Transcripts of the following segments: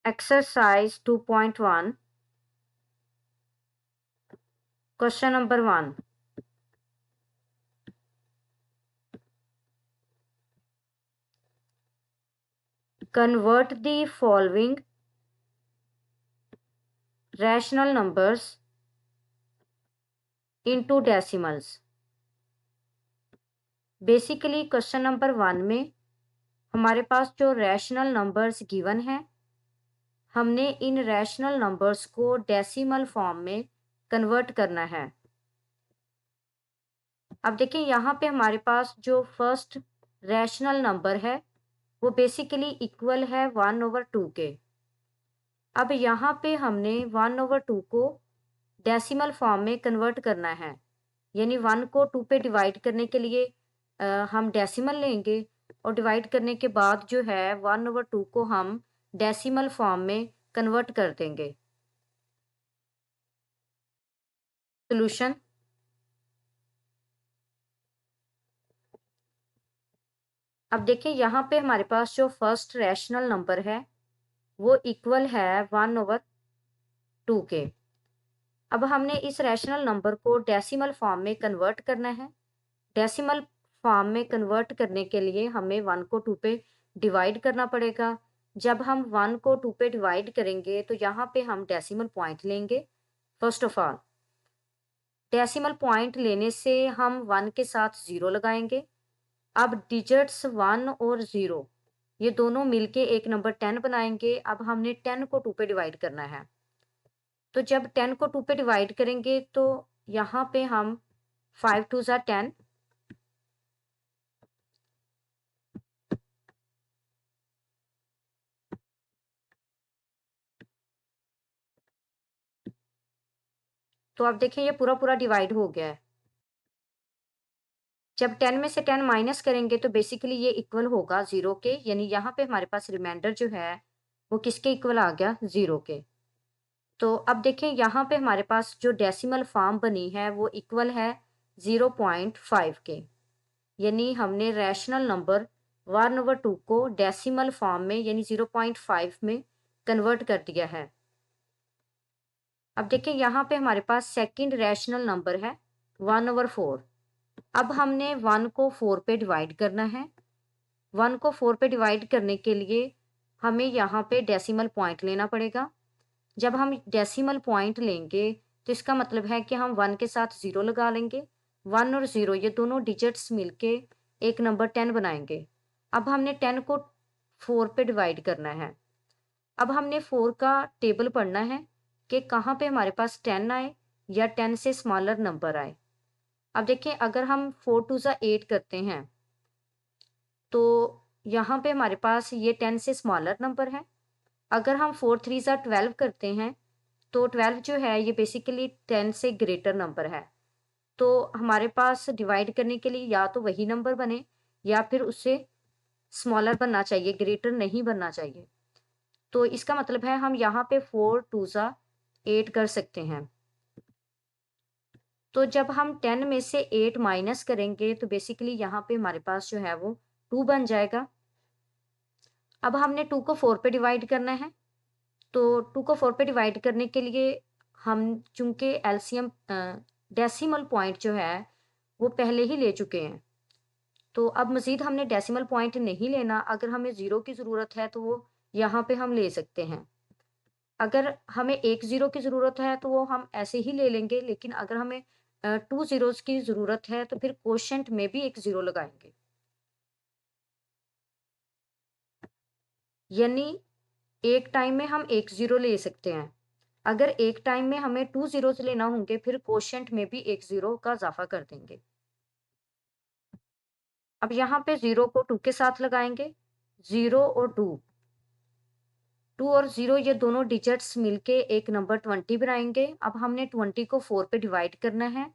Exercise 2.1. Question number 1. Convert the following rational numbers into decimals. Basically question number 1 में हमारे पास जो rational numbers given हैं, हमने इन rational numbers को डेसिमल फॉर्म में कन्वर्ट करना है। अब देखिए यहाँ पे हमारे पास जो फर्स्ट रैशनल नंबर है वो बेसिकली इक्वल है 1/2 के। अब यहाँ पे हमने 1/2 को डेसिमल फॉर्म में कन्वर्ट करना है, यानी 1 को 2 पे डिवाइड करने के लिए हम डेसिमल लेंगे और डिवाइड करने के बाद जो है 1/2 को हम डेसिमल फॉर्म में कन्वर्ट कर देंगे। सॉल्यूशन। अब देखिए यहाँ पे हमारे पास जो फर्स्ट रैशनल नंबर है वो इक्वल है 1/2 के। अब हमने इस रैशनल नंबर को डेसिमल फॉर्म में कन्वर्ट करना है। डेसिमल फॉर्म में कन्वर्ट करने के लिए हमें 1 को 2 पे डिवाइड करना पड़ेगा। जब हम 1 को 2 पे डिवाइड करेंगे तो यहाँ पे हम डेसिमल पॉइंट लेंगे। First of all decimal point लेने से हम 1 के साथ 0 लगाएंगे। अब डिजिट्स 1 और 0 ये दोनों मिलके एक नंबर 10 बनाएंगे। अब हमने 10 को 2 पे डिवाइड करना है, तो जब 10 को 2 पे डिवाइड करेंगे तो यहाँ पे हम 5 2 ज़ा 10, तो अब देखिए ये पूरा पूरा डिवाइड हो गया है। जब 10 में से 10 माइनस करेंगे तो बेसिकली ये इक्वल होगा 0 के, यानी यहाँ पे हमारे पास रिमाइंडर जो है वो किसके इक्वल आ गया, 0 के। तो अब देखें यहाँ पे हमारे पास जो डेसिमल फॉर्म बनी है वो इक्वल है 0.5 के, यानी हमने रैशनल नंबर 1/2 को डेसिमल फॉर्म में यानी 0.5 में कन्वर्ट कर दिया है। अब देखिए यहाँ पे हमारे पास सेकंड रैशनल नंबर है 1/4। अब हमने 1 को 4 पे डिवाइड करना है। 1 को 4 पे डिवाइड करने के लिए हमें यहाँ पे डेसिमल पॉइंट लेना पड़ेगा। जब हम डेसिमल पॉइंट लेंगे तो इसका मतलब है कि हम 1 के साथ 0 लगा लेंगे। 1 और 0 ये दोनों डिजिट्स मिलके एक नंबर 10 बनाएंगे। अब हमने 10 को 4 पे डिवाइड करना है। अब हमने 4 का टेबल पढ़ना है कि कहाँ पे हमारे पास 10 आए या 10 से स्मॉलर नंबर आए। अब देखिए अगर हम 4 2 ज़ा 8 करते हैं तो यहाँ पे हमारे पास ये 10 से स्मॉलर नंबर है। अगर हम 4 3 ज़ा 12 करते हैं तो 12 जो है ये बेसिकली 10 से ग्रेटर नंबर है। तो हमारे पास डिवाइड करने के लिए या तो वही नंबर बने या फिर उससे स्मॉलर बनना चाहिए, ग्रेटर नहीं बनना चाहिए। तो इसका मतलब है हम यहाँ पे 4 2 ज़ा 8 कर सकते हैं। तो जब हम 10 में से 8 माइनस करेंगे तो बेसिकली यहाँ पे हमारे पास जो है वो 2 बन जाएगा। अब हमने 2 को 4 पे डिवाइड करना है, तो 2 को 4 पे डिवाइड करने के लिए हम चूंकि एलसीएम डेसिमल पॉइंट जो है वो पहले ही ले चुके हैं, तो अब मज़ीद हमने डेसिमल पॉइंट नहीं लेना। अगर हमें 0 की ज़रूरत है तो वो यहाँ पे हम ले सकते हैं। अगर हमें एक 0 की ज़रूरत है तो वो हम ऐसे ही ले लेंगे, लेकिन अगर हमें 2 ज़ीरोज़ की ज़रूरत है तो फिर कोशेंट में भी एक 0 लगाएंगे, यानी एक टाइम में हम एक 0 ले सकते हैं। अगर एक टाइम में हमें 2 ज़ीरोज़ लेना होंगे फिर कोशेंट में भी एक 0 का इज़ाफ़ा कर देंगे। अब यहाँ पे 0 को 2 के साथ लगाएंगे। 0 और 2, 2 और 0 ये दोनों डिजिट्स मिलके एक नंबर 20 बनाएंगे। अब हमने 20 को 4 पे डिवाइड करना है,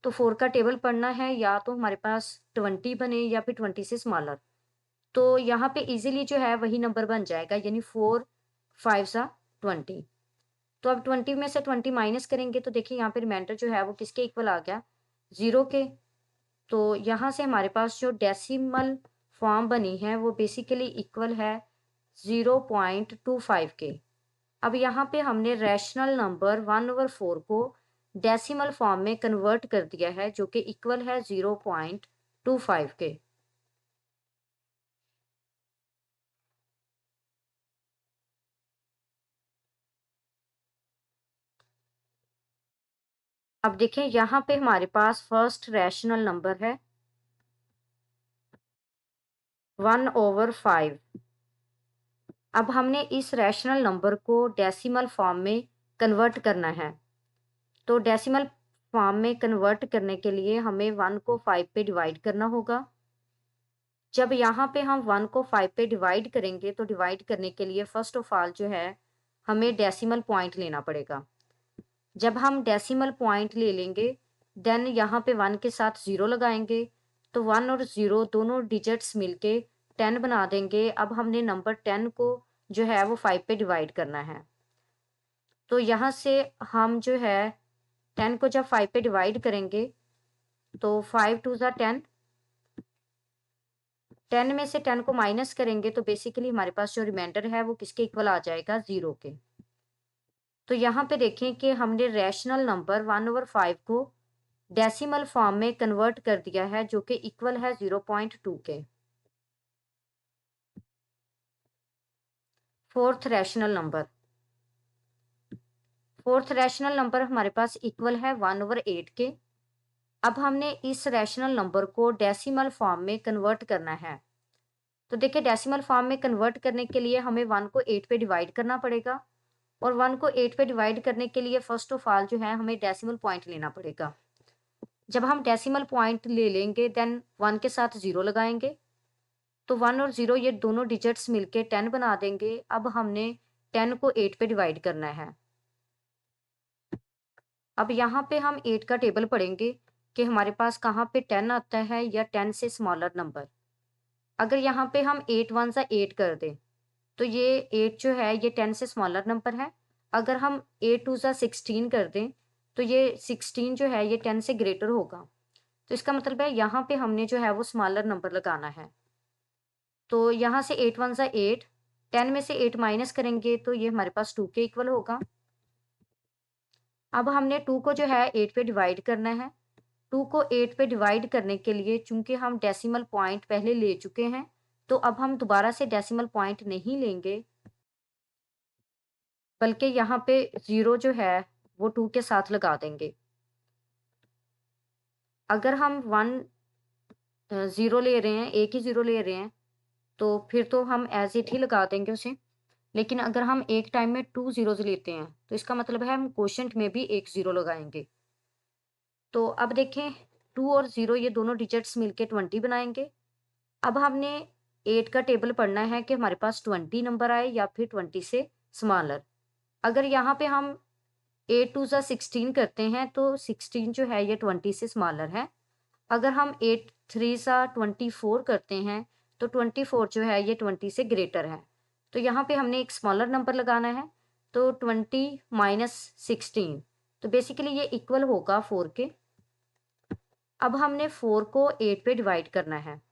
तो 4 का टेबल पढ़ना है, या तो हमारे पास 20 बने या फिर 20 से स्मॉलर। तो यहाँ पे इजीली जो है वही नंबर बन जाएगा, यानी 4 5 सा 20। तो अब 20 में से 20 माइनस करेंगे तो देखिए यहाँ पे रिमाइंडर जो है वो किसके इक्वल आ गया, 0 के। तो यहाँ से हमारे पास जो डेसिमल फॉर्म बनी है वो बेसिकली इक्वल है 0.25 के। अब यहाँ पे हमने रैशनल नंबर 1/4 को डेसिमल फॉर्म में कन्वर्ट कर दिया है, जो कि इक्वल है 0.25 के। अब देखें यहाँ पे हमारे पास फर्स्ट रैशनल नंबर है 1/5। अब हमने इस रैशनल नंबर को डेसिमल फॉर्म में कन्वर्ट करना है। तो डेसिमल फॉर्म में कन्वर्ट करने के लिए हमें 1 को 5 पे डिवाइड करना होगा। जब यहाँ पे हम 1 को 5 पे डिवाइड करेंगे तो डिवाइड करने के लिए फर्स्ट ऑफ ऑल जो है हमें डेसिमल पॉइंट लेना पड़ेगा। जब हम डेसिमल पॉइंट ले लेंगे देन यहाँ पे 1 के साथ 0 लगाएंगे तो 1 और 0 दोनों डिजिट्स मिलके 10 बना देंगे। अब हमने नंबर 10 को जो है वो 5 पे डिवाइड करना है। तो यहाँ से हम जो है 10 को जब 5 पे डिवाइड करेंगे तो 5 2 ज़ा 10, 10 में से 10 को माइनस करेंगे तो बेसिकली हमारे पास जो रिमाइंडर है वो किसके इक्वल आ जाएगा, 0 के। तो यहाँ पे देखें कि हमने रैशनल नंबर 1/5 को डेसिमल फॉर्म में कन्वर्ट कर दिया है, जो कि इक्वल है 0.2 के। फोर्थ रैशनल नंबर हमारे पास इक्वल है 1/8 के। अब हमने इस रैशनल नंबर को डेसिमल फॉर्म में कन्वर्ट करना है। तो देखिए डेसिमल फॉर्म में कन्वर्ट करने के लिए हमें 1 को 8 पे डिवाइड करना पड़ेगा और 1 को 8 पे डिवाइड करने के लिए फर्स्ट ऑफ ऑल जो है हमें डेसिमल पॉइंट लेना पड़ेगा। जब हम डेसिमल पॉइंट ले लेंगे देन 1 के साथ 0 लगाएंगे तो 1 और 0 ये दोनों डिजिट्स मिलके 10 बना देंगे। अब हमने 10 को 8 पे डिवाइड करना है। अब यहाँ पे हम 8 का टेबल पढ़ेंगे कि हमारे पास कहाँ पे 10 आता है या 10 से स्मॉलर नंबर। अगर यहाँ पे हम 8 1 सा 8 कर दें तो ये 8 जो है ये 10 से स्मॉलर नंबर है। अगर हम 8 2 सा 16 कर दें तो ये 16 जो है ये 10 से ग्रेटर होगा। तो इसका मतलब है यहाँ पे हमने जो है वो स्मॉलर नंबर लगाना है। तो यहाँ से 8 1 सा 8, 10 में से 8 माइनस करेंगे तो ये हमारे पास 2 के इक्वल होगा। अब हमने 2 को जो है 8 पे डिवाइड करना है। 2 को 8 पे डिवाइड करने के लिए चूंकि हम डेसिमल पॉइंट पहले ले चुके हैं तो अब हम दोबारा से डेसिमल पॉइंट नहीं लेंगे, बल्कि यहाँ पे 0 जो है वो 2 के साथ लगा देंगे। अगर हम 0 ले रहे हैं, एक ही 0 ले रहे हैं तो फिर तो हम एज इट ही लगा देंगे उसे। लेकिन अगर हम एक टाइम में 2 ज़ीरोज़ लेते हैं तो इसका मतलब है हम कोशेंट में भी एक 0 लगाएंगे। तो अब देखें 2 और 0 ये दोनों डिजिट्स मिलके 20 बनाएंगे। अब हमने 8 का टेबल पढ़ना है कि हमारे पास 20 नंबर आए या फिर 20 से स्मॉलर। अगर यहाँ पे हम 8 2 ज़ा 16 करते हैं तो 16 जो है ये 20 से स्मॉलर है। अगर हम 8 3 ज़ा 24 करते हैं तो 24 जो है ये 20 से ग्रेटर है। तो यहाँ पे हमने एक स्मॉलर नंबर लगाना है। तो 20 माइनस 16 तो बेसिकली ये इक्वल होगा 4 के। अब हमने 4 को 8 पे डिवाइड करना है।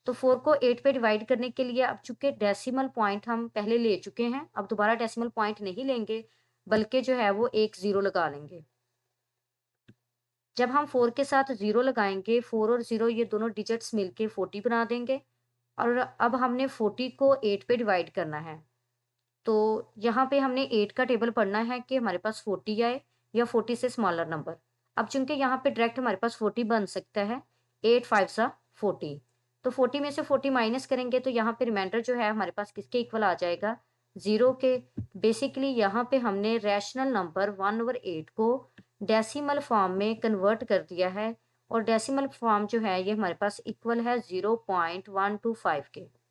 तो 4 को 8 पे डिवाइड करने के लिए अब चूंकि डेसिमल पॉइंट हम पहले ले चुके हैं, अब दोबारा डेसिमल पॉइंट नहीं लेंगे, बल्कि जो है वो एक 0 लगा लेंगे। जब हम 4 के साथ 0 लगाएंगे 4 और 0 ये दोनों डिजिट्स मिलके 40 बना देंगे और अब हमने 40 को 8 पे डिवाइड करना है। तो यहाँ पे हमने 8 का टेबल पढ़ना है कि हमारे पास 40 आए या 40 से स्मॉलर नंबर। अब चूंकि यहाँ पे डायरेक्ट हमारे पास 40 बन सकता है, 8 5 सा 40। तो 40 में से 40 माइनस करेंगे तो यहाँ पे रिमाइंडर जो है हमारे पास किसके इक्वल आ जाएगा, 0 के। बेसिकली यहाँ पे हमने रैशनल नंबर 1/8 को डेसिमल फॉर्म में कन्वर्ट कर दिया है और डेसिमल फॉर्म जो है ये हमारे पास इक्वल है 0.125 के।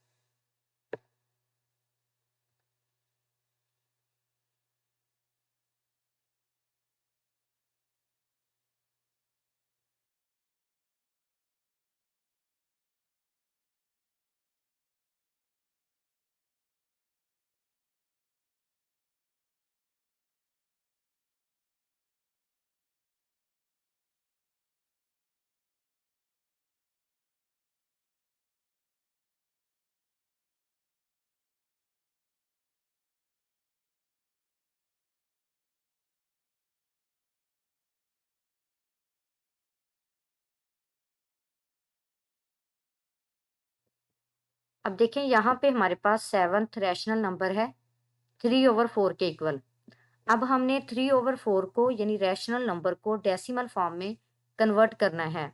अब देखें यहाँ पे हमारे पास सेवन्थ रैशनल नंबर है 3/4 के इक्वल। अब हमने 3/4 को यानी रैशनल नंबर को डेसिमल फॉर्म में कन्वर्ट करना है।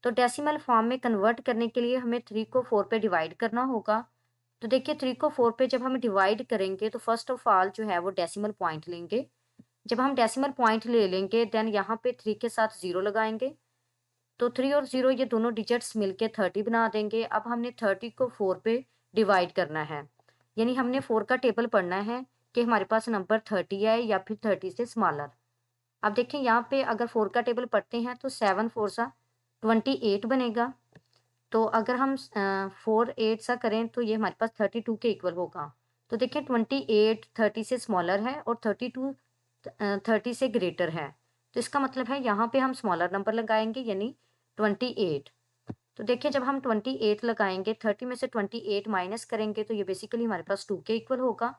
तो डेसिमल फॉर्म में कन्वर्ट करने के लिए हमें 3 को 4 पे डिवाइड करना होगा। तो देखिए 3 को 4 पे जब हम डिवाइड करेंगे तो फर्स्ट ऑफ ऑल जो है वो डेसिमल पॉइंट लेंगे। जब हम डेसिमल पॉइंट ले लेंगे देन यहाँ पे 3 के साथ 0 लगाएंगे। तो 3 और 0 ये दोनों डिजिट्स मिलके 30 बना देंगे। अब हमने 30 को 4 पे डिवाइड करना है। यानी हमने 4 का टेबल पढ़ना है कि हमारे पास नंबर 30 है या फिर 30 से स्मॉलर। अब देखें यहाँ पे अगर 4 का टेबल पढ़ते हैं तो 7 4 सा 28 बनेगा। तो अगर हम 4 8 सा करें तो ये हमारे पास 32 के इक्वल होगा। तो देखिए 28 30 से स्मॉलर है और 32 30 से ग्रेटर है। तो इसका मतलब है यहाँ पे हम स्मॉलर नंबर लगाएंगे यानी 28। तो देखिए जब हम 28 लगाएंगे 30 में से 28 माइनस करेंगे तो ये बेसिकली हमारे पास 2 के इक्वल होगा।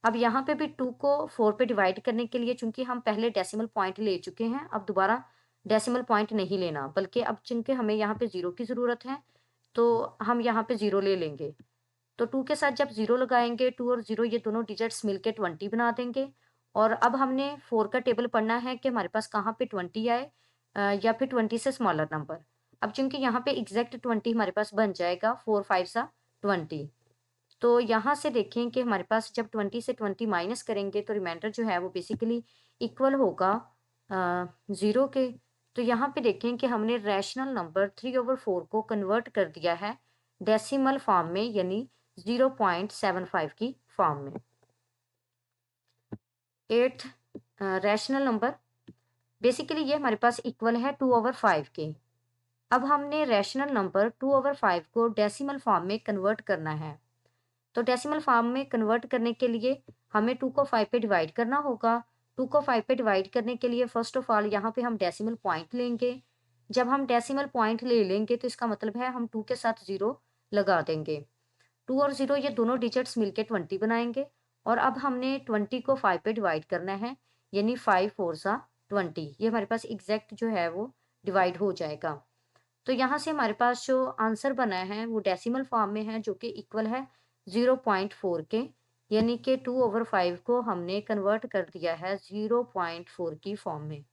अब यहाँ पे भी 2 को 4 पे डिवाइड करने के लिए चूंकि हम पहले डेसिमल पॉइंट ले चुके हैं अब दोबारा डेसिमल पॉइंट नहीं लेना, बल्कि अब चूंकि हमें यहाँ पे 0 की ज़रूरत है तो हम यहाँ पे 0 ले लेंगे। तो 2 के साथ जब 0 लगाएंगे 2 और 0 ये दोनों डिजिट्स मिलके 20 बना देंगे। और अब हमने 4 का टेबल पढ़ना है कि हमारे पास कहाँ पे 20 आए या फिर 20 से स्मॉलर नंबर। अब चूंकि यहाँ पे एग्जैक्ट 20 हमारे पास बन जाएगा 4 5 सा 20। तो यहाँ से देखें कि हमारे पास जब 20 से 20 माइनस करेंगे तो रिमाइंडर जो है वो बेसिकली इक्वल होगा 0 के। तो यहाँ पे देखें कि हमने रैशनल नंबर 3/4 को कन्वर्ट कर दिया है डेसिमल फॉर्म में यानी 0.75 की फॉर्म में। 8th रैशनल नंबर बेसिकली ये हमारे पास इक्वल है 2/5 के। अब हमने रैशनल नंबर 2/5 को डेसिमल फॉर्म में कन्वर्ट करना है। तो डेसिमल फॉर्म में कन्वर्ट करने के लिए हमें 2 को 5 पे डिवाइड करना होगा। 2 को 5 पे डिवाइड करने के लिए फर्स्ट ऑफ ऑल यहाँ पे हम डेसिमल पॉइंट लेंगे। जब हम डेसिमल पॉइंट ले लेंगे तो इसका मतलब है हम 2 के साथ 0 लगा देंगे। 2 और 0 ये दोनों डिजिट्स मिलके 20 बनाएंगे। और अब हमने 20 को 5 पे डिवाइड करना है यानी 5 4 सा 20। ये हमारे पास एग्जैक्ट जो है वो डिवाइड हो जाएगा। तो यहाँ से हमारे पास जो आंसर बना है वो डेसिमल फॉर्म में है जो कि इक्वल है 0.4 के। यानी कि 2/5 को हमने कन्वर्ट कर दिया है 0.4 की फॉर्म में।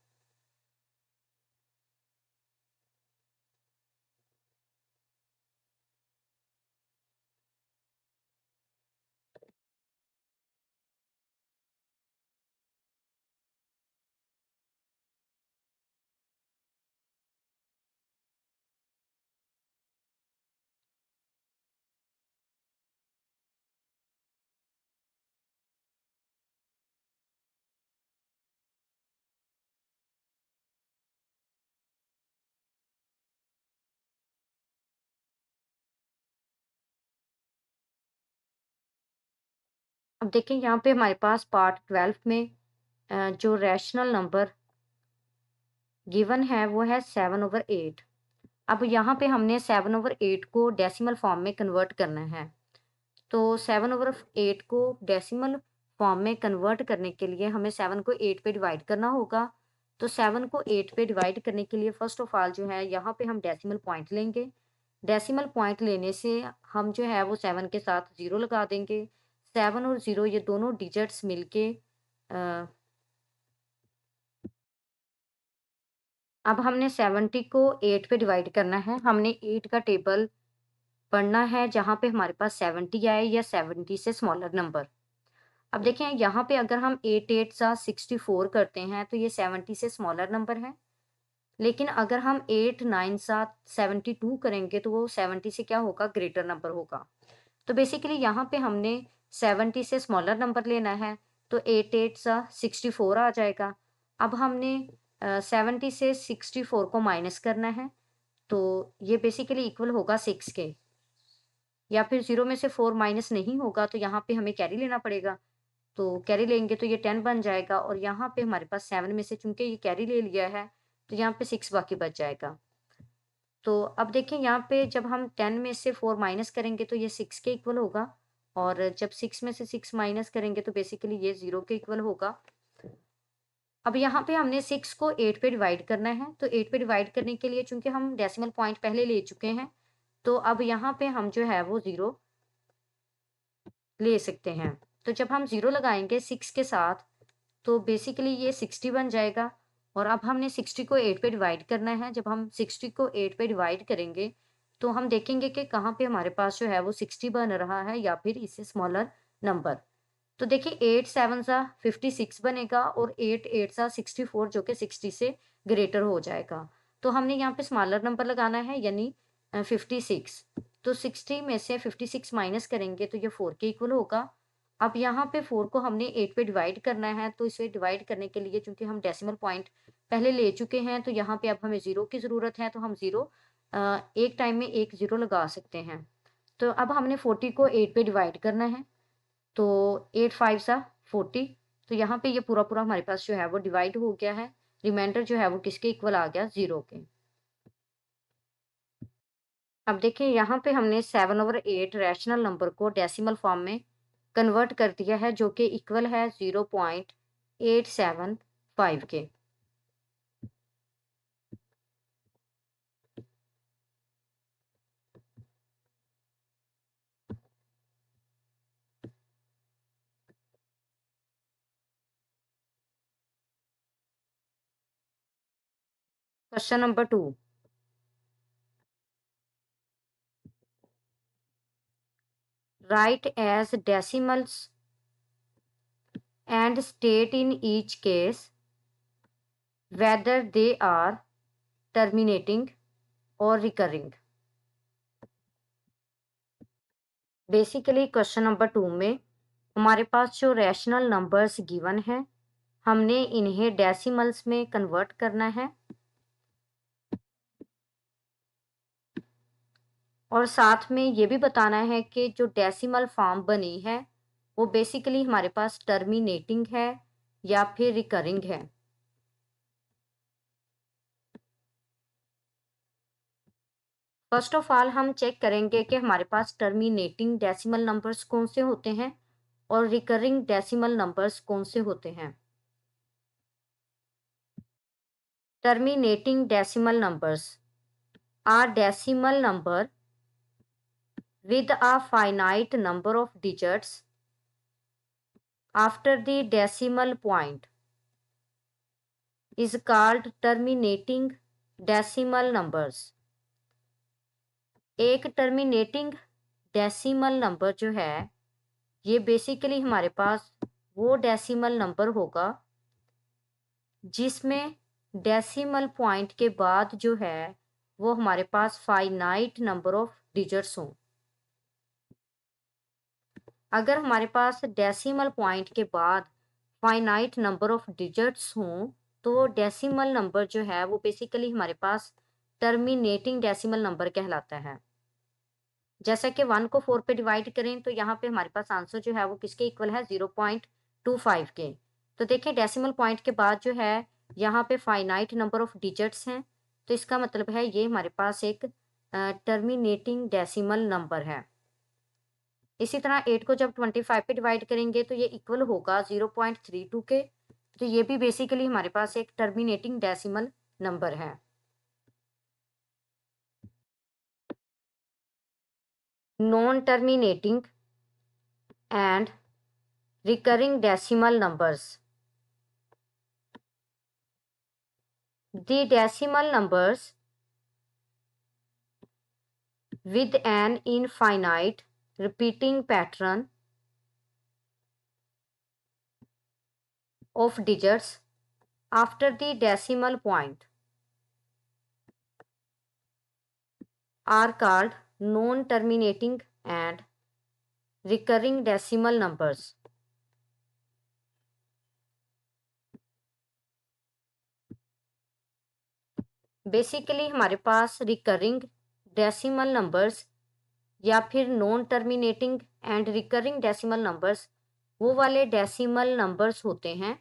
अब देखें यहाँ पे हमारे पास पार्ट 12 में जो रैशनल नंबर गिवन है वो है 7/8। अब यहाँ पे हमने 7/8 को डेसिमल फॉर्म में कन्वर्ट करना है। तो 7/8 को डेसिमल फॉर्म में कन्वर्ट करने के लिए हमें 7 को 8 पे डिवाइड करना होगा। तो 7 को 8 पे डिवाइड करने के लिए फर्स्ट ऑफ ऑल जो है यहाँ पे हम डेसिमल पॉइंट लेंगे। डेसिमल पॉइंट लेने से हम जो है वो 7 के साथ 0 लगा देंगे। 7 और 0 ये दोनों डिजिट्स मिलके अ, अब हमने 70 को 8 पे डिवाइड करना है। हमने 8 का टेबल पढ़ना है जहाँ पे हमारे पास 70 आए या 70 से स्मॉलर नंबर। अब देखें यहाँ पे अगर हम 8 8 सा 64 करते हैं तो ये 70 से स्मॉलर नंबर है। लेकिन अगर हम 8 9 सा 72 करेंगे तो वो 70 से क्या होगा, ग्रेटर नंबर होगा। तो बेसिकली यहाँ पे हमने 70 से स्मॉलर नंबर लेना है। तो 8 8 सा 64 आ जाएगा। अब हमने 70 से 64 को माइनस करना है। तो ये बेसिकली इक्वल होगा 6 के। या फिर 0 में से 4 माइनस नहीं होगा तो यहाँ पे हमें कैरी लेना पड़ेगा। तो कैरी लेंगे तो ये 10 बन जाएगा और यहाँ पे हमारे पास 7 में से चूंकि ये कैरी ले लिया है तो यहाँ पे 6 बाकी बच जाएगा। तो अब देखें यहाँ पे जब हम 10 में से 4 माइनस करेंगे तो ये 6 के इक्वल होगा। और जब 6 में से 6 माइनस करेंगे तो बेसिकली ये 0 के इक्वल होगा। अब यहाँ पे हमने 6 को 8 पे डिवाइड करना है। तो 8 पे डिवाइड करने के लिए चूंकि हम डेसिमल पॉइंट पहले ले चुके हैं तो अब यहाँ पे हम जो है वो 0 ले सकते हैं। तो जब हम 0 लगाएँगे 6 के साथ, तो बेसिकली ये 60 बन जाएगा और अब हमने 60 को 8 पे डिवाइड करना है। जब हम 60 को 8 पे डिवाइड करेंगे, तो हम देखेंगे कि कहाँ पे हमारे पास जो है वो 60 बन रहा है या फिर इससे स्मॉलर नंबर। तो देखिए 8 7 सा 56 बनेगा और 8 8 सा 64 जो कि 60 से ग्रेटर हो जाएगा। तो हमने यहाँ पे स्मॉलर नंबर लगाना है यानी 56। तो 60 में से 56 माइनस करेंगे तो ये 4 के इक्वल होगा। अब यहाँ पे 4 को हमने 8 पे डिवाइड करना है, तो इसे डिवाइड करने के लिए चूँकि हम डेसिमल पॉइंट पहले ले चुके हैं, तो यहाँ पे अब हमें 0 की ज़रूरत है, तो हम 0 एक टाइम में एक 0 लगा सकते हैं। तो अब हमने 40 को 8 पे डिवाइड करना है, तो 8 5 सा 40। तो यहाँ पे ये पूरा-पूरा हमारे पास जो है वो डिवाइड हो गया है। रिमाइंडर जो है वो किसके इक्वल आ गया? 0 के। अब देखिए यहाँ पे हमने 7/8 रैशनल नंबर को डेसिमल फॉर्म में कन्वर्ट कर दिया है जो कि इक्वल है 0.875 के। Question number 2, write as decimals and state in each case whether they are terminating और रिकरिंग। बेसिकली क्वेश्चन नंबर 2 में हमारे पास जो रैशनल नंबर्स गिवन है, हमने इन्हें डेसिमल्स में कन्वर्ट करना है और साथ में ये भी बताना है कि जो डेसिमल फॉर्म बनी है वो बेसिकली हमारे पास टर्मिनेटिंग है या फिर रिकरिंग है। फर्स्ट ऑफ ऑल हम चेक करेंगे कि हमारे पास टर्मिनेटिंग डेसिमल नंबर्स कौन से होते हैं और रिकरिंग डेसिमल नंबर्स कौन से होते हैं। Terminating decimal numbers are decimal number with a finite number of digits after the decimal point is called terminating decimal numbers। एक टर्मिनेटिंग डेसिमल नंबर जो है ये बेसिकली हमारे पास वो डेसिमल नंबर होगा जिसमें डेसिमल पॉइंट के बाद जो है वो हमारे पास फाइनाइट नंबर ऑफ डिजिट्स हों। अगर हमारे पास डेसिमल पॉइंट के बाद फाइनाइट नंबर ऑफ डिजिट्स हों तो डेसिमल नंबर जो है वो बेसिकली हमारे पास टर्मिनेटिंग डेसिमल नंबर कहलाता है। जैसा कि 1 को 4 पे डिवाइड करें तो यहाँ पे हमारे पास आंसर जो है वो किसके इक्वल है? 0.25 के। तो देखिए डेसिमल पॉइंट के बाद जो है यहाँ पे फाइनाइट नंबर ऑफ डिजिट्स हैं, तो इसका मतलब है ये हमारे पास एक टर्मिनेटिंग डेसिमल नंबर है। इसी तरह 8 को जब 25 पे डिवाइड करेंगे तो ये इक्वल होगा 0.32 के। तो ये भी बेसिकली हमारे पास एक टर्मिनेटिंग डेसिमल नंबर है। Non terminating and recurring decimal numbers, the decimal numbers with an infinite repeating pattern of digits after the decimal point are called non-terminating and recurring decimal numbers। Basically हमारे पास recurring decimal numbers या फिर non terminating and recurring decimal numbers वो वाले decimal numbers होते हैं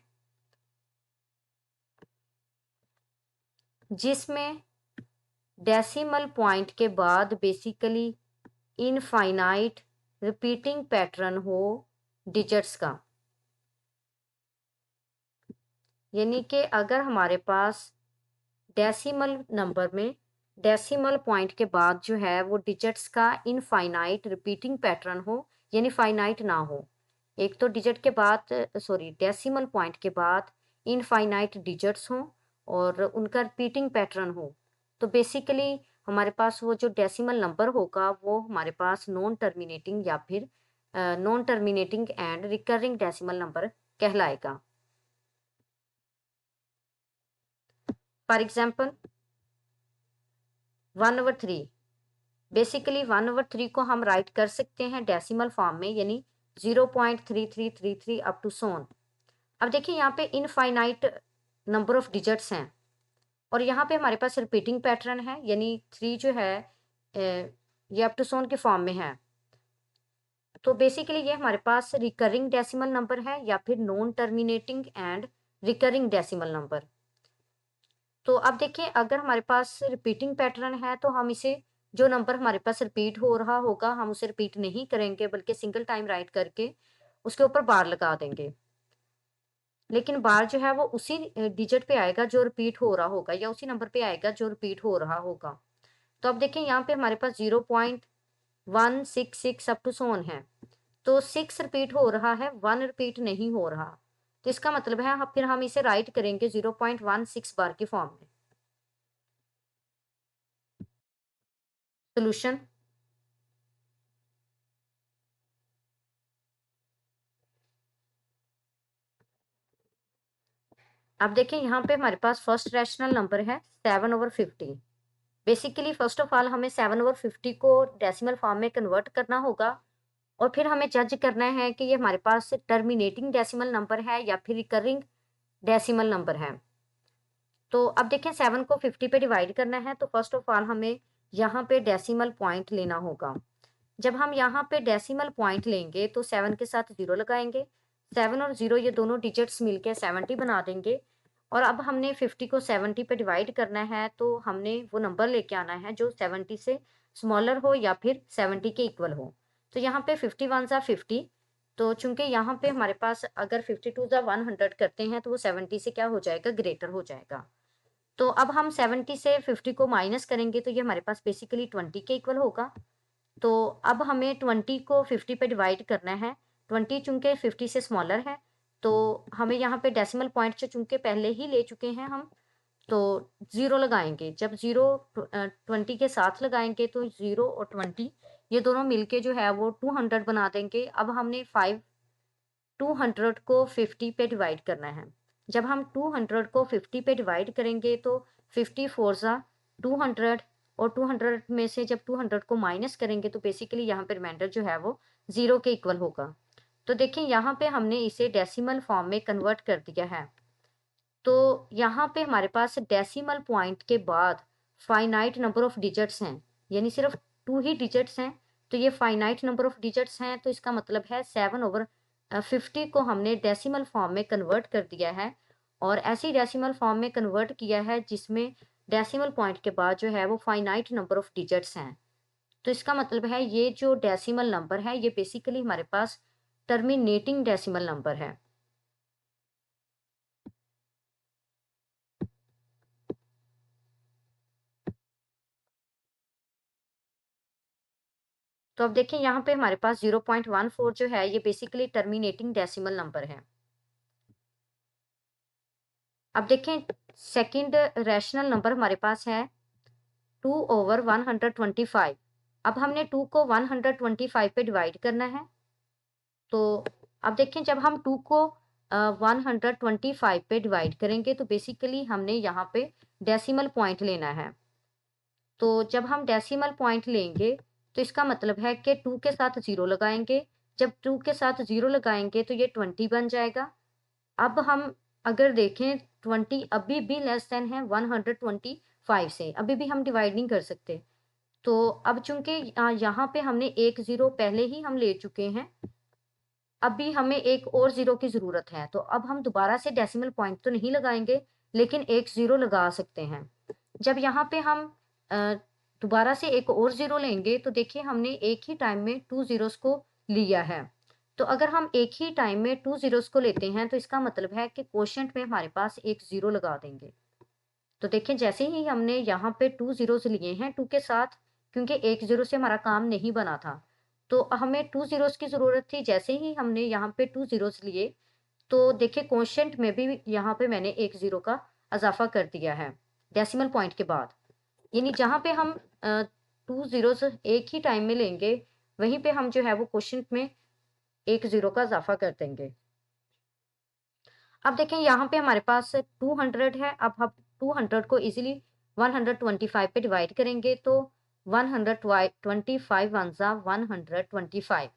जिसमें decimal point के बाद बेसिकली इनफाइनाइट रिपीटिंग पैटर्न हो डिजिट्स का। यानी कि अगर हमारे पास डेसिमल नंबर में डेसिमल पॉइंट के बाद जो है वो डिजिट्स का इनफाइनाइट रिपीटिंग पैटर्न हो, यानी फाइनाइट ना हो। एक तो डिजिट के बाद डेसिमल पॉइंट के बाद इनफाइनाइट डिजिट्स हों और उनका रिपीटिंग पैटर्न हो। तो बेसिकली हमारे पास वो जो डेसिमल नंबर होगा वो हमारे पास नॉन टर्मिनेटिंग या फिर non terminating and recurring decimal number कहलाएगा। फॉर एग्जाम्पल 1/3, बेसिकली 1/3 को हम राइट कर सकते हैं डेसिमल फॉर्म में, यानी 0.3333 अप टू सोन। अब देखिए यहाँ पे इनफाइनाइट नंबर ऑफ डिजिट्स हैं और यहाँ पे हमारे पास रिपीटिंग पैटर्न है, यानी 3 जो है ये अप टू सोन के फॉर्म में है। तो बेसिकली ये हमारे पास रिकरिंग डेसिमल नंबर है या फिर non terminating and recurring decimal number. तो अब देखिए अगर हमारे पास रिपीटिंग पैटर्न है तो हम इसे, जो नंबर हमारे पास रिपीट हो रहा होगा हम उसे रिपीट नहीं करेंगे बल्कि सिंगल टाइम राइट करके उसके ऊपर बार लगा देंगे। लेकिन बार जो है वो उसी डिजिट पे आएगा जो रिपीट हो रहा होगा या उसी नंबर पे आएगा जो रिपीट हो रहा होगा। तो अब देखिए यहाँ पे हमारे पास 0.166 अप टू सोन है। तो 6 रिपीट हो रहा है, 1 रिपीट नहीं हो रहा। तो इसका मतलब है फिर हम इसे राइट करेंगे 0.16 बार की फॉर्म में। सोल्यूशन, अब देखिए यहाँ पे हमारे पास फर्स्ट रैशनल नंबर है 7/50। बेसिकली फर्स्ट ऑफ ऑल हमें 7/50 को डेसिमल फॉर्म में कन्वर्ट करना होगा और फिर हमें जज करना है कि ये हमारे पास टर्मिनेटिंग डेसिमल नंबर है या फिर रिकरिंग डेसिमल नंबर है। तो अब देखें 7 को 50 पे डिवाइड करना है तो फर्स्ट ऑफ ऑल हमें यहाँ पे डेसिमल पॉइंट लेना होगा। जब हम यहाँ पे डेसिमल पॉइंट लेंगे तो 7 के साथ 0 लगाएंगे। 7 और 0 ये दोनों डिजिट्स मिलके 70 बना देंगे। और अब हमने 50 को 70 पे डिवाइड करना है तो हमने वो नंबर लेके आना है जो 70 से स्मॉलर हो या फिर 70 के इक्वल हो। तो यहाँ पे 51 ज़ा 50, तो चूंकि यहाँ पे हमारे पास अगर 52 ज़ा 100 करते हैं तो वो 70 से क्या हो जाएगा, ग्रेटर हो जाएगा। तो अब हम 70 से 50 को माइनस करेंगे तो ये हमारे पास बेसिकली 20 के इक्वल होगा। तो अब हमें 20 को 50 पे डिवाइड करना है। 20 चूंकि 50 से स्मॉलर है तो हमें यहाँ पे डेसिमल पॉइंट जो चूंकि पहले ही ले चुके हैं हम, तो 0 लगाएंगे। जब 0 20 के साथ लगाएंगे तो 0 और 20 ये दोनों मिलके जो है वो 200 बना देंगे। अब हमने 200 को 50 पे डिवाइड करना है। जब हम 200 को 50 पे डिवाइड करेंगे तो 50 4 ज़ा 200 और 200 में से जब 200 को माइनस करेंगे तो बेसिकली यहाँ पे रिमाइंडर जो है वो 0 के इक्वल होगा। तो देखिए यहाँ पे हमने इसे डेसिमल फॉर्म में कन्वर्ट कर दिया है। तो यहाँ पे हमारे पास डेसिमल पॉइंट के बाद फाइनाइट नंबर ऑफ डिजिट्स हैं, यानी सिर्फ 2 ही डिजिट्स हैं। तो ये फाइनाइट नंबर ऑफ डिजिट्स हैं तो इसका मतलब है 7/50 को हमने डेसिमल फॉर्म में कन्वर्ट कर दिया है और ऐसी डेसिमल फॉर्म में कन्वर्ट किया है जिसमें डेसिमल पॉइंट के बाद जो है वो फाइनाइट नंबर ऑफ डिजिट्स हैं। तो इसका मतलब है ये जो डेसिमल नंबर है ये बेसिकली हमारे पास टर्मिनेटिंग डेसिमल नंबर है। तो अब देखिए यहाँ पे हमारे पास 0.14 जो है ये बेसिकली टर्मिनेटिंग डेसिमल नंबर है। अब देखें सेकंड रैशनल नंबर हमारे पास है 2/125। अब हमने 2 को 125 पे डिवाइड करना है। तो अब देखें जब हम 2 को 125 पे डिवाइड करेंगे तो बेसिकली हमने यहाँ पे डेसिमल पॉइंट लेना है। तो जब हम डेसिमल पॉइंट लेंगे तो इसका मतलब है कि 2 के साथ 0 लगाएंगे। जब 2 के साथ 0 लगाएंगे तो ये 20 बन जाएगा। अब हम अगर देखें 20 अभी भी लेस देन है 125 से, अभी भी हम डिवाइड नहीं कर सकते। तो अब चूंकि यहाँ पे हमने एक 0 पहले ही हम ले चुके हैं, अभी हमें एक और 0 की ज़रूरत है। तो अब हम दोबारा से डेसिमल पॉइंट तो नहीं लगाएंगे लेकिन एक 0 लगा सकते हैं। जब यहाँ पे हम अ, दोबारा से एक और 0 लेंगे तो देखिए हमने एक ही टाइम में 2 ज़ीरोज़ को लिया है। तो अगर हम एक ही टाइम में 2 ज़ीरोज़ को लेते हैं तो इसका मतलब है कि क्वोशिएंट में हमारे पास एक 0 लगा देंगे। तो देखें जैसे ही हमने यहाँ पे 2 ज़ीरोज़ लिए हैं 2 के साथ, क्योंकि 1 ज़ीरो से हमारा काम नहीं बना था, तो हमें 2 ज़ीरोज़ की ज़रूरत थी। जैसे ही हमने यहाँ पे 2 ज़ीरोज़ लिए, तो देखिए क्वोशिएंट में भी यहाँ पे मैंने 1 ज़ीरो का इज़ाफ़ा कर दिया है, डेसिमल पॉइंट के बाद। यानी जहाँ पे हम 2 ज़ीरोज़ एक ही टाइम में लेंगे, वहीं पे हम जो है वो क्वोशिएंट में 1 ज़ीरो का इज़ाफ़ा कर देंगे। अब देखें यहाँ पे हमारे पास 200 है, अब हम 200 को इज़िली 125 पे डिवाइड करेंगे, तो 125 वन ज़ा 125।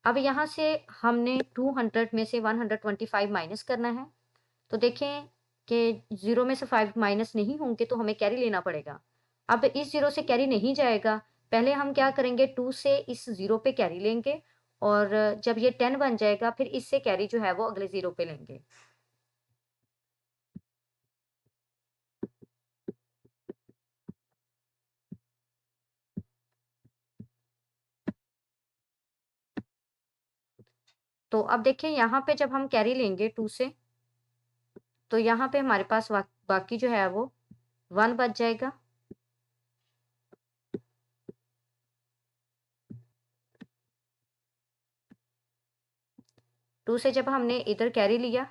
अब यहाँ से हमने 200 में से 125 माइनस करना है, तो देखें कि 0 में से 5 माइनस नहीं होंगे तो हमें कैरी लेना पड़ेगा। अब इस 0 से कैरी नहीं जाएगा, पहले हम क्या करेंगे 2 से इस 0 पे कैरी लेंगे और जब ये 10 बन जाएगा फिर इससे कैरी जो है वो अगले 0 पे लेंगे। तो अब देखिए यहाँ पे जब हम कैरी लेंगे 2 से, तो यहाँ पे हमारे पास बाकी जो है वो 1 बच जाएगा। टू से जब हमने इधर कैरी लिया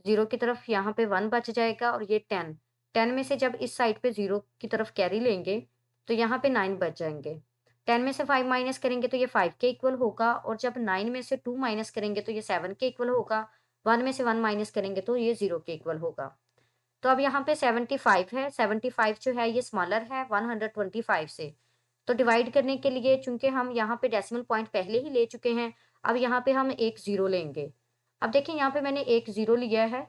0 की तरफ, यहाँ पे 1 बच जाएगा और ये 10। 10 में से जब इस साइड पे 0 की तरफ कैरी लेंगे, तो यहाँ पे 9 बच जाएंगे। 10 में से 5 माइनस करेंगे तो ये 5 के इक्वल होगा, और जब 9 में से 2 माइनस करेंगे तो ये 7 के इक्वल होगा। 1 में से 1 माइनस करेंगे तो ये 0 के इक्वल होगा। तो अब यहाँ पे 75 है, 75 जो है ये स्मॉलर है 125 से। तो डिवाइड करने के लिए चूंकि हम यहाँ पे डेसिमल पॉइंट पहले ही ले चुके हैं, अब यहाँ पे हम एक ज़ीरो लेंगे। अब देखिए यहाँ पे मैंने एक ज़ीरो लिया है,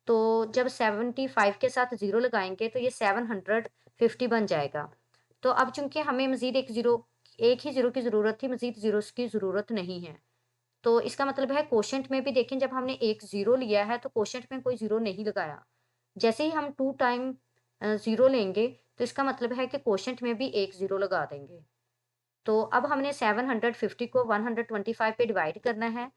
तो जब 75 के साथ ज़ीरो लगाएंगे तो ये 750 बन जाएगा। तो अब चूंकि हमें मज़ीद एक ही ज़ीरो की ज़रूरत थी, मज़ीद ज़ीरोस की ज़रूरत नहीं है। तो इसका मतलब है कोशेंट में भी देखें, जब हमने एक ज़ीरो लिया है तो कोशेंट में कोई ज़ीरो नहीं लगाया। जैसे ही हम 2 टाइम ज़ीरो लेंगे, तो इसका मतलब है कि कोशेंट में भी एक ज़ीरो लगा देंगे। तो अब हमने 750 को 125 पे डिवाइड करना है,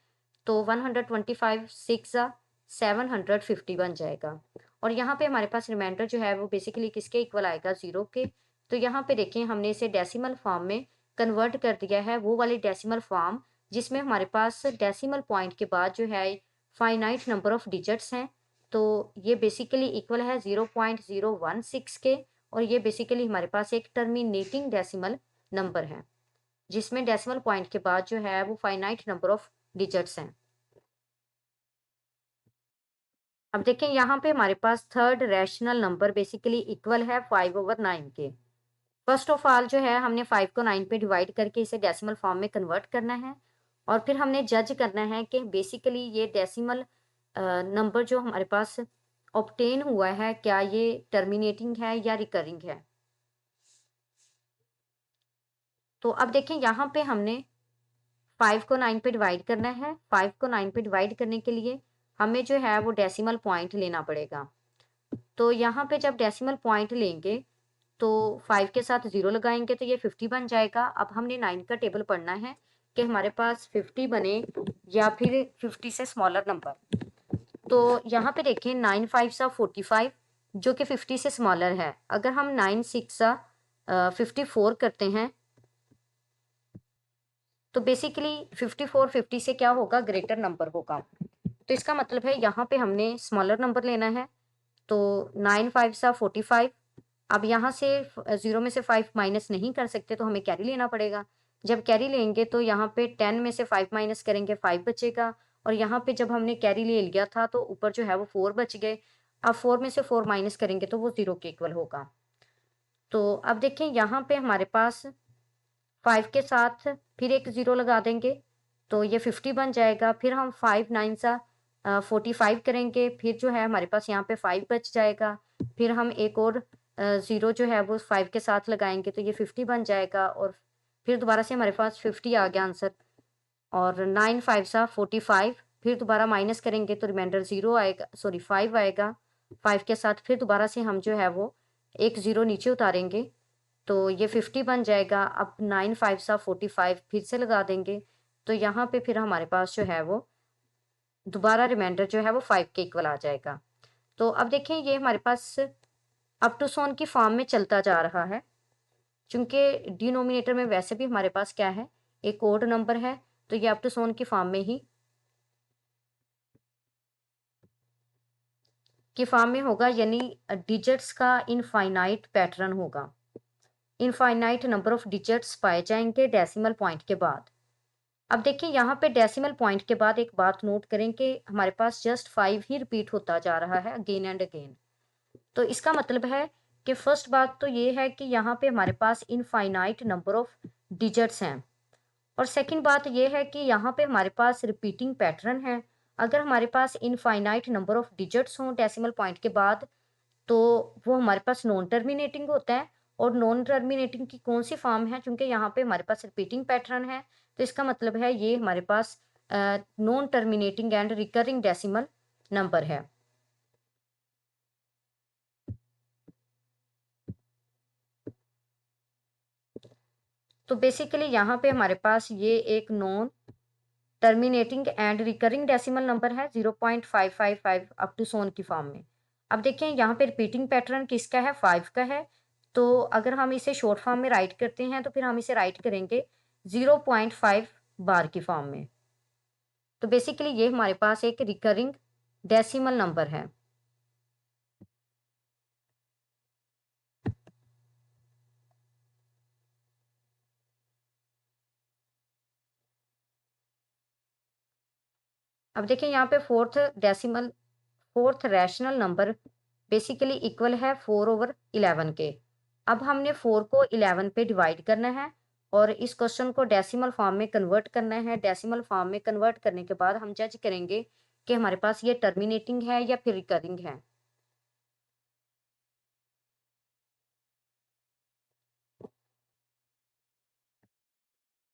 तो 125 6 ज़ा 750 बन जाएगा। और यहाँ पे हमारे पास रिमाइंडर जो है वो बेसिकली किसके इक्वल आएगा, 0 के। तो यहाँ पे देखें हमने इसे डेसिमल फॉर्म में कन्वर्ट कर दिया है, वो वाली डेसिमल फॉर्म जिसमें हमारे पास डेसिमल पॉइंट के बाद जो है फाइनाइट नंबर ऑफ डिजिट्स हैं। तो ये बेसिकली इक्वल है 0.016 के, और ये बेसिकली हमारे पास एक टर्मिनेटिंग डेसिमल नंबर है, जिसमें डेसिमल पॉइंट के बाद जो है वो फाइनाइट नंबर ऑफ डिजिट्स हैं। अब देखें यहाँ पे हमारे पास third rational number basically equal है 5/9 के। फर्स्ट ऑफ ऑल जो है हमने 5 को 9 पे डिवाइड करके इसे डेसिमल फॉर्म में कन्वर्ट करना है, और फिर हमने जज करना है कि बेसिकली ये डेसिमल नंबर जो हमारे पास ऑब्टेन हुआ है, क्या ये टर्मिनेटिंग है या रिकरिंग है। तो अब देखें यहाँ पे हमने 5 को 9 पे डिवाइड करना है। 5 को 9 पे डिवाइड करने के लिए हमें जो है वो डेसिमल पॉइंट लेना पड़ेगा। तो यहाँ पे जब डेसिमल पॉइंट लेंगे, तो 5 के साथ 0 लगाएंगे तो ये 50 बन जाएगा। अब हमने 9 का टेबल पढ़ना है कि हमारे पास 50 बने या फिर 50 से स्मॉलर नंबर। तो यहाँ पे देखें 9 5 सा 45, जो कि 50 से स्मॉलर है। अगर हम 9 6 सा 54 करते हैं, तो बेसिकली 54 50 से क्या होगा, ग्रेटर नंबर होगा। तो इसका मतलब है यहाँ पे हमने स्मॉलर नंबर लेना है। तो 9 5 सा 45। अब यहाँ से 0 में से 5 माइनस नहीं कर सकते, तो हमें कैरी लेना पड़ेगा। जब कैरी लेंगे तो यहाँ पे 10 में से 5 माइनस करेंगे 5 बचेगा, और यहाँ पे जब हमने कैरी ले लिया था तो ऊपर जो है वो 4 बच गए। अब 4 में से 4 माइनस करेंगे तो वो 0 के इक्वल होगा। तो अब देखें यहाँ पे हमारे पास 5 के साथ फिर एक 0 लगा देंगे, तो ये 50 बन जाएगा। फिर हम 5 9 सा 45 करेंगे, फिर जो है हमारे पास यहाँ पे 5 बच जाएगा। फिर हम एक और 0 जो है वो 5 के साथ लगाएंगे तो ये 50 बन जाएगा, और फिर दोबारा से हमारे पास 50 आ गया आंसर। और 9 5 सा 45, फिर दोबारा माइनस करेंगे तो रिमाइंडर 0 आएगा, सॉरी 5 आएगा। 5 के साथ फिर दोबारा से हम जो है वो एक 0 नीचे उतारेंगे, तो ये 50 बन जाएगा। अब 9 5 सा 45 फिर से लगा देंगे, तो यहाँ पे फिर हमारे पास जो है वो दोबारा रिमाइंडर जो है वो 5 के इक्वल आ जाएगा। तो अब देखें ये हमारे पास अप टू सो की फॉर्म में चलता जा रहा है, चूंकि डिनोमिनेटर में वैसे भी हमारे पास क्या है, एक ओड नंबर है, तो ये अप टू सो की फॉर्म में ही होगा, यानी डिजिट्स का इनफाइनाइट पैटर्न होगा। इनफाइनाइट नंबर ऑफ डिजिट्स पाए जाएंगे डेसिमल पॉइंट के बाद। अब देखिए यहाँ पे डेसिमल पॉइंट के बाद एक बात नोट करें कि हमारे पास जस्ट 5 ही रिपीट होता जा रहा है अगेन एंड अगेन। तो इसका मतलब है कि फर्स्ट बात तो ये है कि यहाँ पे हमारे पास इनफाइनाइट नंबर ऑफ डिजिट्स हैं, और सेकंड बात ये है कि यहाँ पे हमारे पास रिपीटिंग पैटर्न है। अगर हमारे पास इनफाइनाइट नंबर ऑफ डिजिट्स हों डेसिमल पॉइंट के बाद, तो वो हमारे पास नॉन टर्मिनेटिंग होता है। और नॉन टर्मिनेटिंग की कौन सी फॉर्म है, क्योंकि यहाँ पे हमारे पास रिपीटिंग पैटर्न है, तो इसका मतलब है ये हमारे पास non terminating and recurring decimal number है। तो बेसिकली यहाँ पे हमारे पास ये एक non terminating and recurring decimal number है 0.555 अप टू सोन की फॉर्म में। अब देखें यहाँ पे रिपीटिंग पैटर्न किसका है, 5 का है। तो अगर हम इसे शॉर्ट फॉर्म में राइट करते हैं तो फिर हम इसे राइट करेंगे 0.5 बार की फॉर्म में। तो बेसिकली ये हमारे पास एक रिकरिंग डेसिमल नंबर है। अब देखिए यहाँ पे fourth rational number basically equal है 4/11 के। अब हमने 4 को 11 पे डिवाइड करना है और इस क्वेश्चन को डेसिमल फॉर्म में कन्वर्ट करना है। डेसिमल फॉर्म में कन्वर्ट करने के बाद हम जज करेंगे कि हमारे पास ये टर्मिनेटिंग है या फिर रिकरिंग है।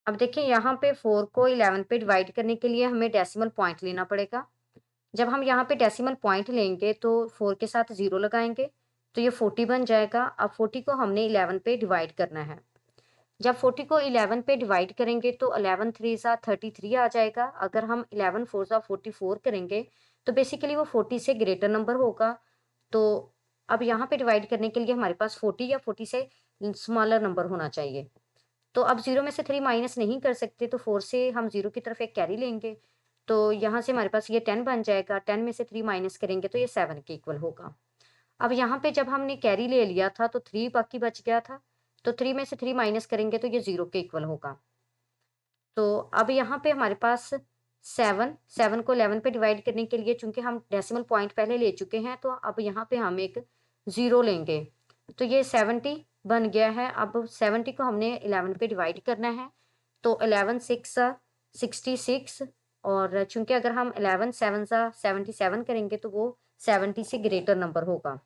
अब देखिए यहाँ पे 4 को 11 पे डिवाइड करने के लिए हमें डेसिमल पॉइंट लेना पड़ेगा। जब हम यहाँ पे डेसिमल पॉइंट लेंगे तो 4 के साथ 0 लगाएंगे तो ये 40 बन जाएगा। अब 40 को हमने 11 पे डिवाइड करना है। जब 40 को 11 पे डिवाइड करेंगे तो 11 3 सा 33 आ जाएगा। अगर हम 11 4 सा 44 करेंगे तो बेसिकली वो 40 से ग्रेटर नंबर होगा। तो अब यहाँ पे डिवाइड करने के लिए हमारे पास 40 या 40 से स्मॉलर नंबर होना चाहिए। तो अब 0 में से 3 माइनस नहीं कर सकते, तो 4 से हम 0 की तरफ एक कैरी लेंगे। तो यहाँ से हमारे पास ये 10 बन जाएगा। 10 में से 3 माइनस करेंगे तो ये 7 के इक्वल होगा। अब यहाँ पे जब हमने कैरी ले लिया था तो 3 बाकी बच गया था, तो 3 में से 3 माइनस करेंगे तो ये 0 के इक्वल होगा। तो अब यहाँ पे हमारे पास 7 को 11 पे डिवाइड करने के लिए चूंकि हम डेसिमल पॉइंट पहले ले चुके हैं, तो अब यहाँ पे हम एक 0 लेंगे तो ये 70 बन गया है। अब 70 को हमने 11 पे डिवाइड करना है, तो 11 6 66, और चूंकि अगर हम 11 7 77 करेंगे तो वो 70 से ग्रेटर नंबर होगा।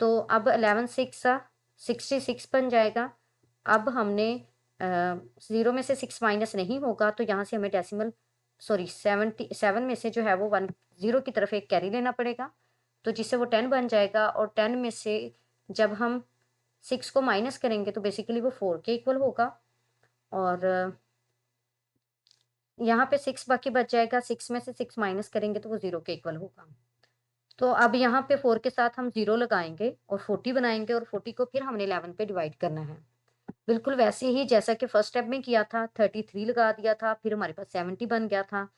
तो अब 11 6 66 बन जाएगा। अब हमने 0 में से 6 माइनस नहीं होगा, तो यहाँ से हमें डेसिमल 77 में से जो है वो 0 की तरफ एक कैरी लेना पड़ेगा, तो जिससे वो 10 बन जाएगा। और 10 में से जब हम 6 को माइनस करेंगे तो बेसिकली वो 4 के इक्वल होगा। और यहाँ पे 6 बाकी बच जाएगा। 6 में से 6 माइनस करेंगे तो वो 0 के इक्वल होगा। तो अब यहाँ पे 4 के साथ हम 0 लगाएंगे और 40 बनाएंगे, और 40 को फिर हमने 11 पे डिवाइड करना है। बिल्कुल वैसे ही जैसा कि फर्स्ट स्टेप में किया था, 33 लगा दिया था, फिर हमारे पास 70 बन गया था,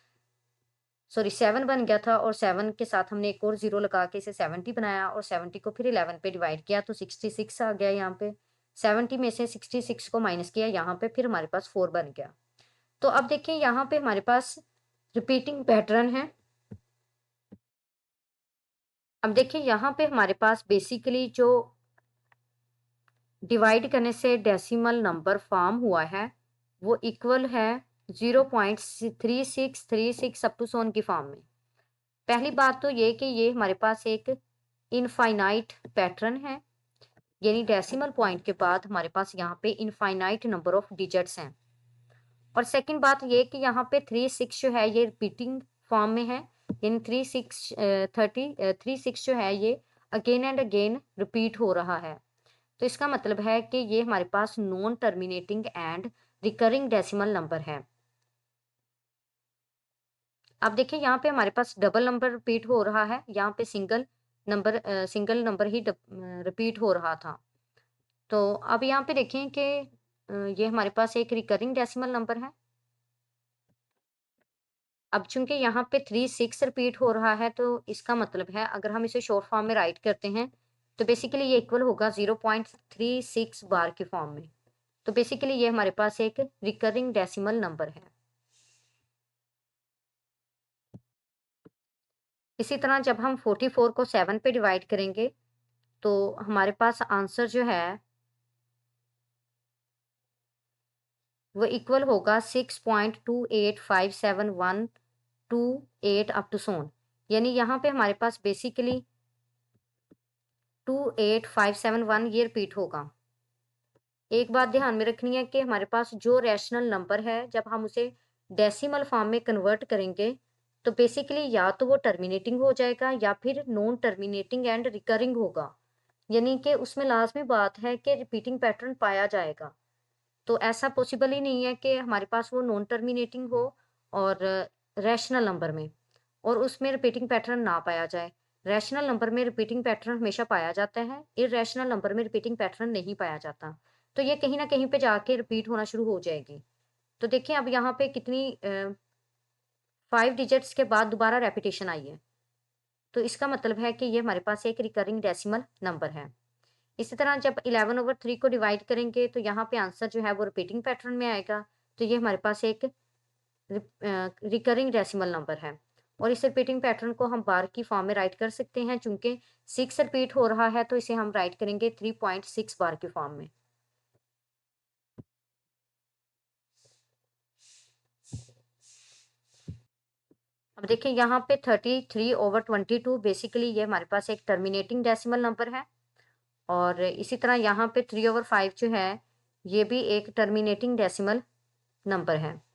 सॉरी 7 बन गया था, और 7 के साथ हमने एक और 0 लगा के इसे 70 बनाया, और 70 को फिर 11 पे डिवाइड किया तो 66 आ गया। यहाँ पे 70 में से 66 को माइनस किया यहाँ पे, फिर हमारे पास 4 बन गया। तो अब देखिए यहाँ पे हमारे पास रिपीटिंग पैटर्न है। अब देखिए यहाँ पे हमारे पास बेसिकली जो डिवाइड करने से डेसिमल नंबर फॉर्म हुआ है वो इक्वल है 0.3636 अप टू सोन की फॉर्म में। पहली बात तो ये कि ये हमारे पास एक इनफाइनाइट पैटर्न है, यानी डेसिमल पॉइंट के बाद हमारे पास यहाँ पे इनफाइनाइट नंबर ऑफ डिजिट्स हैं। और सेकंड बात ये कि यहाँ पे 36 जो है ये रिपीटिंग फॉर्म में है, यानी 36 जो है ये अगेन एंड अगेन रिपीट हो रहा है। तो इसका मतलब है कि ये हमारे पास non terminating and recurring decimal number है। अब देखिए यहाँ पे हमारे पास डबल नंबर रिपीट हो रहा है, यहाँ पे सिंगल नंबर सिंगल नंबर ही रिपीट हो रहा था। तो अब यहाँ पे देखें कि ये हमारे पास एक रिकरिंग डेसिमल नंबर है। अब चूँकि यहाँ पे 36 रिपीट हो रहा है, तो इसका मतलब है अगर हम इसे शॉर्ट फॉर्म में राइट करते हैं, तो बेसिकली ये इक्वल होगा 0.36 बार के फॉर्म में। तो बेसिकली ये हमारे पास एक रिकरिंग डेसिमल नंबर है। इसी तरह जब हम 44 को 7 पे डिवाइड करेंगे, तो हमारे पास आंसर जो है, वो इक्वल होगा 6.285712 अप टू सो ऑन। यानी यहाँ पे हमारे पास बेसिकली 28571 ये रिपीट होगा। एक बात ध्यान में रखनी है कि हमारे पास जो रैशनल नंबर है, जब हम उसे डेसिमल फॉर्म में कन्वर्ट करेंगे, तो बेसिकली या तो वो टर्मिनेटिंग हो जाएगा या फिर नॉन टर्मिनेटिंग एंड रिकरिंग होगा। यानी कि उसमें लाजमी बात है कि रिपीटिंग पैटर्न पाया जाएगा। तो ऐसा पॉसिबल ही नहीं है कि हमारे पास वो नॉन टर्मिनेटिंग हो और रैशनल नंबर में, और उसमें रिपीटिंग पैटर्न ना पाया जाए। रैशनल नंबर में रिपीटिंग पैटर्न हमेशा पाया जाता है, इरैशनल नंबर में रिपीटिंग पैटर्न नहीं पाया जाता। तो ये कहीं न कहीं पे जाके रिपीट होना शुरू हो जाएगी। तो देखिए अब यहाँ पे कितनी 5 डिजिट्स के बाद दोबारा रेपिटेशन आई है। तो इसका मतलब है कि ये हमारे पास एक रिकरिंग डेसिमल नंबर है। इसी तरह जब 11/3 को डिवाइड करेंगे, तो यहाँ पे आंसर जो है वो रिपीटिंग पैटर्न में आएगा। तो ये हमारे पास एक रिकरिंग डेसिमल नंबर है, और इस रिपीटिंग पैटर्न को हम बार की फॉर्म में राइट कर सकते हैं। चूंकि 6 रिपीट हो रहा है, तो इसे हम राइट करेंगे 3.6 बार की फॉर्म में। अब देखिए यहाँ पे 33/22 बेसिकली ये हमारे पास एक टर्मिनेटिंग डेसिमल नंबर है, और इसी तरह यहाँ पे 3/5 जो है, ये भी एक टर्मिनेटिंग डेसिमल नंबर है।